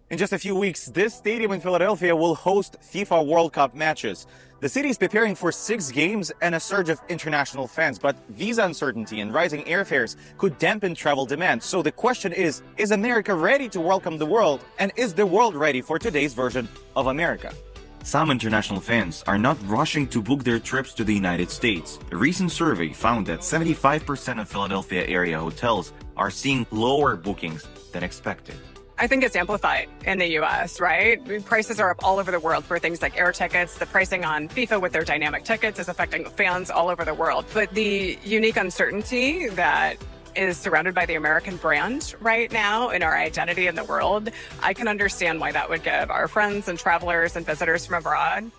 In just a few weeks, this stadium in Philadelphia will host FIFA World Cup matches. The city is preparing for 6 games and a surge of international fans, but visa uncertainty and rising airfares could dampen travel demand. So the question is America ready to welcome the world? And is the world ready for today's version of America? Some international fans are not rushing to book their trips to the United States. A recent survey found that 75% of Philadelphia area hotels are seeing lower bookings than expected. I think it's amplified in the US, right? Prices are up all over the world for things like air tickets. The pricing on FIFA with their dynamic tickets is affecting fans all over the world. But the unique uncertainty that is surrounded by the American brand right now and our identity in the world, I can understand why that would give our friends and travelers and visitors from abroad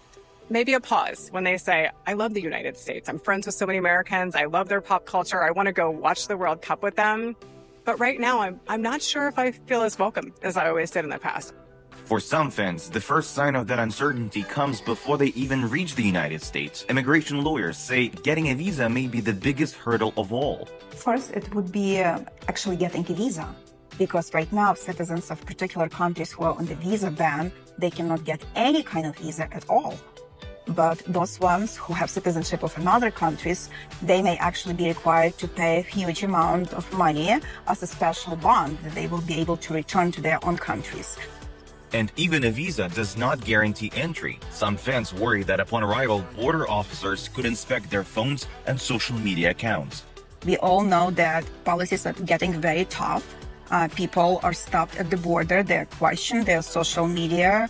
maybe a pause when they say, I love the United States. I'm friends with so many Americans. I love their pop culture. I want to go watch the World Cup with them. But right now, I'm not sure if I feel as welcome as I always did in the past. For some fans, the first sign of that uncertainty comes before they even reach the United States. Immigration lawyers say getting a visa may be the biggest hurdle of all. First, it would be actually getting a visa. Because right now, citizens of particular countries who are on the visa ban, they cannot get any kind of visa at all. But those ones who have citizenship of another countries, they may actually be required to pay a huge amount of money as a special bond that they will be able to return to their own countries. And even a visa does not guarantee entry. Some fans worry that upon arrival, border officers could inspect their phones and social media accounts. We all know that policies are getting very tough. People are stopped at the border, they're questioned, their social media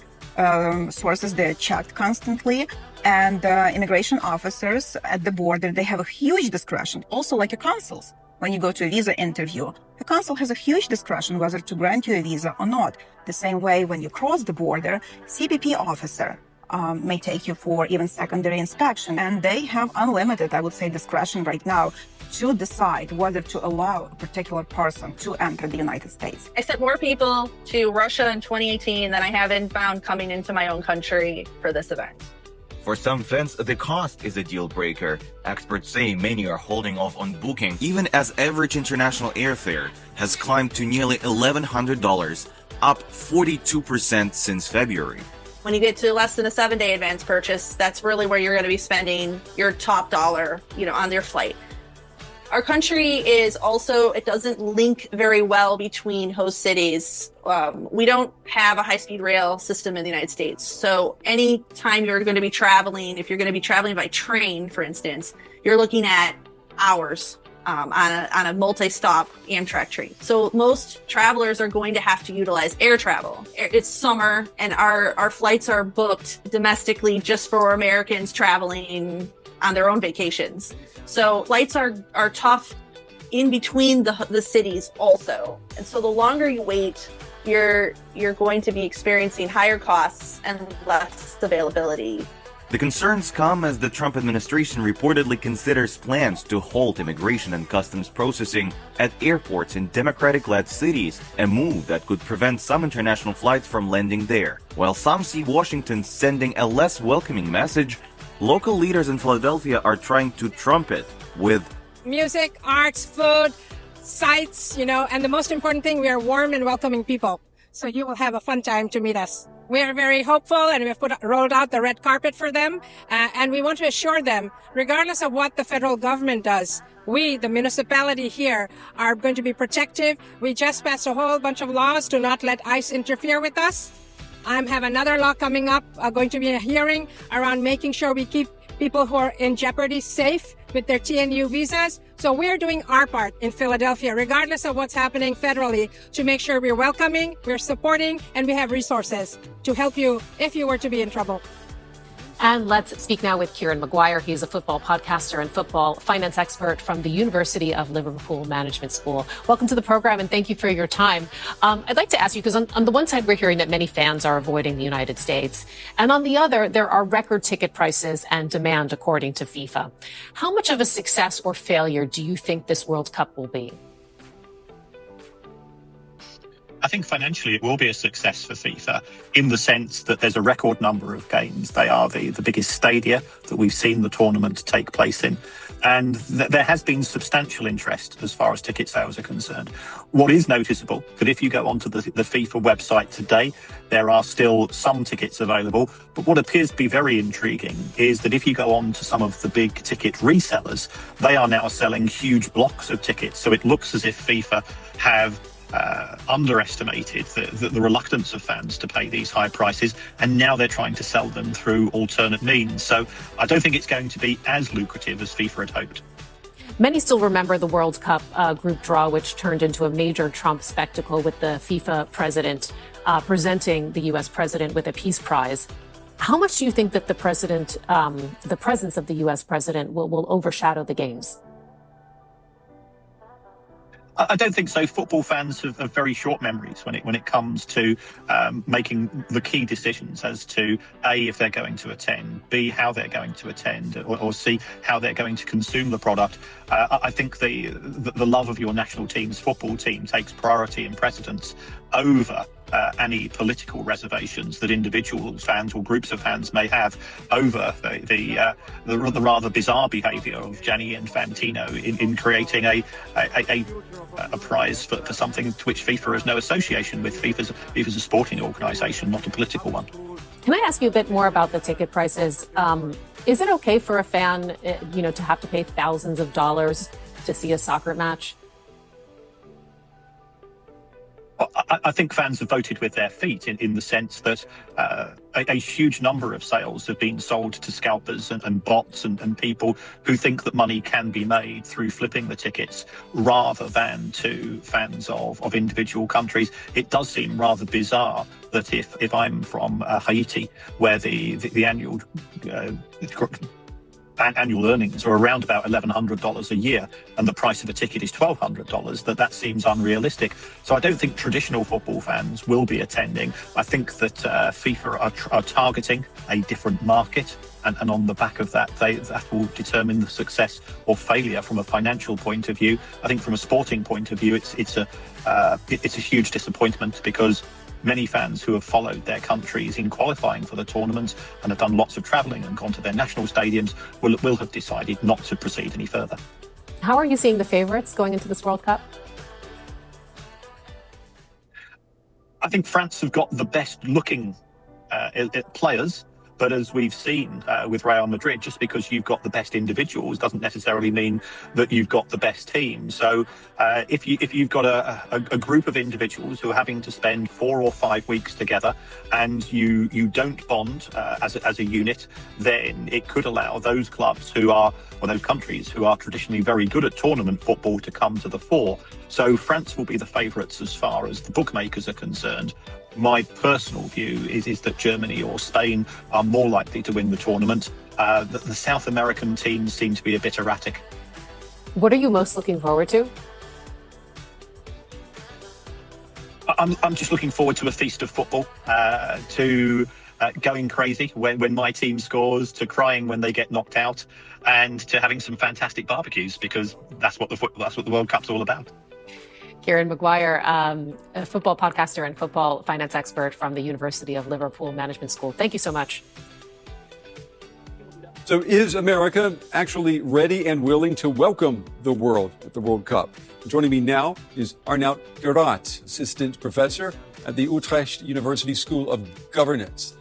sources, they're checked constantly. And immigration officers at the border, they have a huge discretion, also like a consuls. When you go to a visa interview, a consul has a huge discretion whether to grant you a visa or not. The same way when you cross the border, CBP officer may take you for even secondary inspection. And they have unlimited, I would say, discretion right now to decide whether to allow a particular person to enter the United States. I sent more people to Russia in 2018 than I have inbound coming into my own country for this event. For some fans, the cost is a deal breaker. Experts say many are holding off on booking, even as average international airfare has climbed to nearly $1,100, up 42% since February. When you get to less than a 7-day advance purchase, that's really where you're going to be spending your top dollar, on your flight. Our country is also, it doesn't link very well between host cities. We don't have a high-speed rail system in the United States. So anytime you're going to be traveling, if you're going to be traveling by train, for instance, you're looking at hours on a multi-stop Amtrak train. So most travelers are going to have to utilize air travel. It's summer and our flights are booked domestically just for Americans traveling on their own vacations. So flights are tough in between the cities also. And so the longer you wait, you're going to be experiencing higher costs and less availability. The concerns come as the Trump administration reportedly considers plans to halt immigration and customs processing at airports in Democratic-led cities, a move that could prevent some international flights from landing there. While some see Washington sending a less welcoming message, local leaders in Philadelphia are trying to trump it with music, arts, food, sights, and the most important thing, we are warm and welcoming people. So you will have a fun time to meet us. We are very hopeful and we've rolled out the red carpet for them. And we want to assure them, regardless of what the federal government does, we, the municipality here, are going to be protective. We just passed a whole bunch of laws to not let ICE interfere with us. I have another law coming up, going to be a hearing around making sure we keep people who are in jeopardy safe with their TNU visas. So we're doing our part in Philadelphia, regardless of what's happening federally, to make sure we're welcoming, we're supporting, and we have resources to help you if you were to be in trouble. And let's speak now with Kieran Maguire. He's a football podcaster and football finance expert from the University of Liverpool Management School. Welcome to the program and thank you for your time. I'd like to ask you, because on the one side, we're hearing that many fans are avoiding the United States. And on the other, there are record ticket prices and demand, according to FIFA. How much of a success or failure do you think this World Cup will be? I think financially it will be a success for FIFA in the sense that there's a record number of games. They are the biggest stadia that we've seen the tournament take place in. And there has been substantial interest as far as ticket sales are concerned. What is noticeable, that if you go onto the FIFA website today, there are still some tickets available. But what appears to be very intriguing is that if you go on to some of the big ticket resellers, they are now selling huge blocks of tickets. So it looks as if FIFA have underestimated the reluctance of fans to pay these high prices, and now they're trying to sell them through alternate means. So I don't think it's going to be as lucrative as FIFA had hoped. Many still remember the World Cup group draw, which turned into a major Trump spectacle with the FIFA president presenting the U.S. president with a peace prize. How much do you think that the presence of the U.S. president will overshadow the games? I don't think so. Football fans have very short memories when it comes to making the key decisions as to A, if they're going to attend, B, how they're going to attend, or C, how they're going to consume the product. I think the love of your national team's football team takes priority and precedence over any political reservations that individual fans or groups of fans may have over the rather bizarre behaviour of Gianni Infantino in creating a prize for something to which FIFA has no association with. FIFA's a sporting organisation, not a political one. Can I ask you a bit more about the ticket prices? Is it okay for a fan, to have to pay thousands of dollars to see a soccer match? I think fans have voted with their feet in the sense that a huge number of sales have been sold to scalpers and bots and people who think that money can be made through flipping the tickets rather than to fans of individual countries. It does seem rather bizarre that if I'm from Haiti, where the annual earnings are around about $1,100 a year and the price of a ticket is $1,200, that seems unrealistic. So I don't think traditional football fans will be attending. I think that FIFA are targeting a different market, and on the back of that, that will determine the success or failure from a financial point of view. I think from a sporting point of view, it's a huge disappointment, because many fans who have followed their countries in qualifying for the tournament and have done lots of travelling and gone to their national stadiums will have decided not to proceed any further. How are you seeing the favourites going into this World Cup? I think France have got the best looking players. But as we've seen with Real Madrid, just because you've got the best individuals doesn't necessarily mean that you've got the best team. So if you've got a group of individuals who are having to spend 4 or 5 weeks together and you don't bond as a unit, then it could allow those clubs or those countries who are traditionally very good at tournament football to come to the fore. So France will be the favourites as far as the bookmakers are concerned. My personal view is that Germany or Spain are more likely to win the tournament. The South American teams seem to be a bit erratic. What are you most looking forward to? I'm just looking forward to a feast of football, to going crazy when my team scores, to crying when they get knocked out, and to having some fantastic barbecues, because that's what the World Cup's all about. Kieran Maguire, a football podcaster and football finance expert from the University of Liverpool Management School. Thank you so much. So is America actually ready and willing to welcome the world at the World Cup? Joining me now is Arnout Geraet, assistant professor at the Utrecht University School of Governance.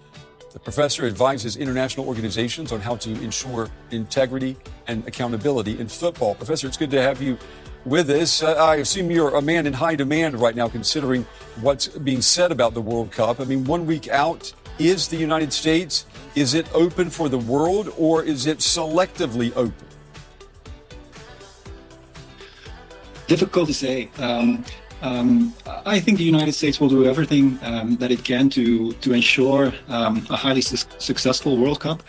The professor advises international organizations on how to ensure integrity and accountability in football. Professor, it's good to have you with us. I assume you're a man in high demand right now, considering what's being said about the World Cup. I mean, 1 week out, is the United States, is it open for the world, or is it selectively open? Difficult to say. I think the United States will do everything that it can to ensure a highly successful World Cup.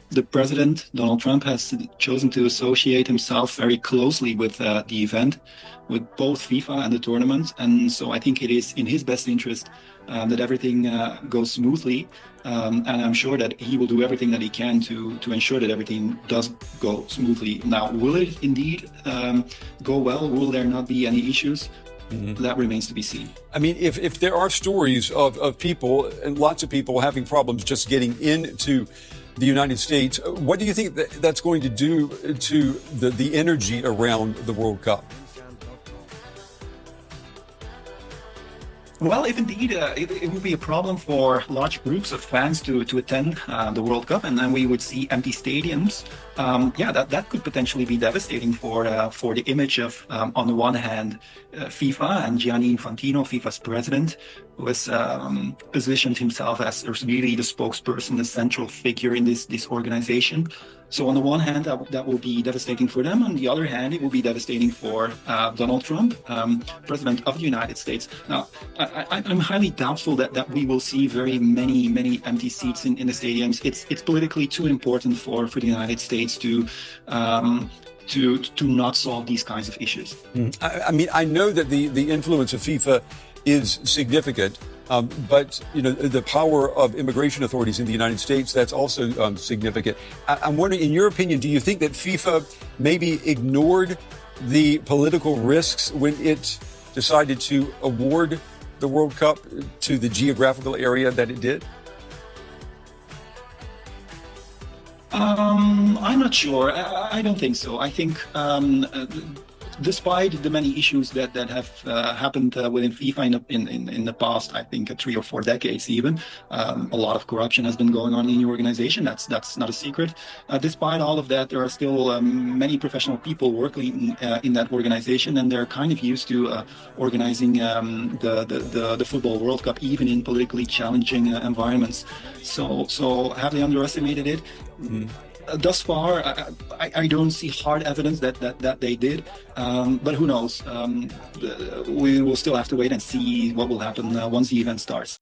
The president, Donald Trump, has chosen to associate himself very closely with the event, with both FIFA and the tournament. And so I think it is in his best interest that everything goes smoothly. And I'm sure that he will do everything that he can to ensure that everything does go smoothly. Now, will it indeed go well? Will there not be any issues? That remains to be seen. I mean, if there are stories of people, and lots of people having problems just getting into the United States, what do you think that's going to do to the energy around the World Cup? Well, if indeed it would be a problem for large groups of fans to attend the World Cup, and then we would see empty stadiums, that could potentially be devastating for the image of, on the one hand, FIFA and Gianni Infantino, FIFA's president, who has positioned himself as really the spokesperson, the central figure in this organization. So on the one hand, that will be devastating for them. On the other hand, it will be devastating for Donald Trump, President of the United States. Now, I'm highly doubtful that we will see very many empty seats in the stadiums. It's politically too important for the United States to not solve these kinds of issues. I mean, I know that the influence of FIFA is significant. But, you know, the power of immigration authorities in the United States, that's also significant. I'm wondering, in your opinion, do you think that FIFA maybe ignored the political risks when it decided to award the World Cup to the geographical area that it did? I'm not sure. I don't think so. I think despite the many issues that have happened within FIFA in the past, I think 3 or 4 decades even, a lot of corruption has been going on in the organization. That's not a secret. Despite all of that, there are still many professional people working in that organization, and they're kind of used to organizing the Football World Cup, even in politically challenging environments. So have they underestimated it? Thus far, I don't see hard evidence that they did, but who knows? We will still have to wait and see what will happen once the event starts.